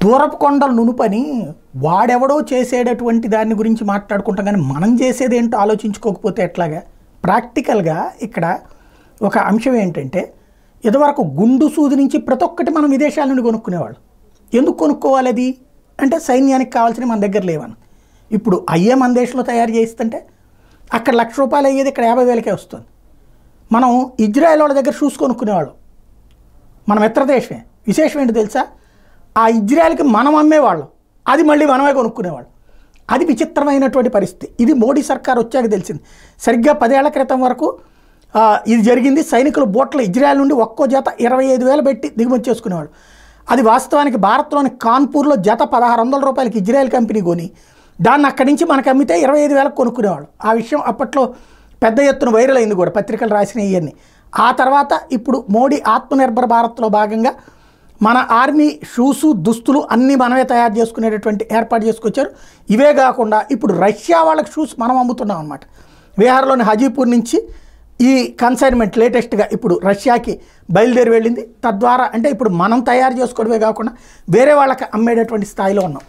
దూరపు కొండలు నునుపని వాడెవడో చేసేటటువంటి దాని గురించి మాట్లాడుకుంటాం, కానీ మనం చేసేది ఏంటో ఆలోచించుకోకపోతే ఎట్లాగా? ప్రాక్టికల్గా ఇక్కడ ఒక అంశం ఏంటంటే, ఇదివరకు గుండు సూది నుంచి ప్రతి ఒక్కటి మనం విదేశాల నుండి కొనుక్కునేవాళ్ళు. ఎందుకు కొనుక్కోవాలి అది అంటే, సైన్యానికి కావాల్సినవి మన దగ్గర లేవని. ఇప్పుడు అయ్యే మన దేశంలో తయారు చేస్తుంటే అక్కడ ₹1,00,000 అయ్యేది ఇక్కడ 50,000కే వస్తుంది. మనం ఇజ్రాయెల్ వాళ్ళ దగ్గర షూస్ కొనుక్కునేవాళ్ళం, మన మిత్ర దేశమే. విశేషం ఏంటి తెలుసా? ఆ ఇజ్రాయెల్కి మనం అమ్మేవాళ్ళం, అది మళ్ళీ మనమే కొనుక్కునేవాళ్ళం. అది విచిత్రమైనటువంటి పరిస్థితి. ఇది మోడీ సర్కార్ వచ్చాక తెలిసింది. సరిగ్గా 10 ఏళ్ల క్రితం వరకు ఇది జరిగింది. సైనికులు బోట్ల ఇజ్రాయెల్ నుండి ఒక్కో జత 25,000 పెట్టి దిగుమతి చేసుకునేవాళ్ళు. అది వాస్తవానికి భారత్లోని కాన్పూర్లో జత ₹1,600 ఇజ్రాయెల్ కంపెనీ కొని దాన్ని అక్కడి నుంచి మనకు అమ్మితే 25,000 కొనుక్కునేవాళ్ళు. ఆ విషయం అప్పట్లో పెద్ద ఎత్తున వైరల్ అయింది కూడా, పత్రికలు రాసిన ఇవన్నీ. ఆ తర్వాత ఇప్పుడు మోడీ ఆత్మనిర్భర్ భారత్లో భాగంగా మన ఆర్మీ షూసు దుస్తులు అన్నీ మనమే తయారు చేసుకునేటటువంటి ఏర్పాటు చేసుకొచ్చారు. ఇవే కాకుండా ఇప్పుడు రష్యా వాళ్ళకి షూస్ మనం అమ్ముతున్నాం అన్నమాట. బీహార్లోని హాజీపూర్ నుంచి ఈ కన్సైన్మెంట్ లేటెస్ట్గా ఇప్పుడు రష్యాకి బయలుదేరి వెళ్ళింది. తద్వారా అంటే ఇప్పుడు మనం తయారు చేసుకోవడమే కాకుండా వేరే వాళ్ళకి అమ్మేటటువంటి స్థాయిలో ఉన్నాం.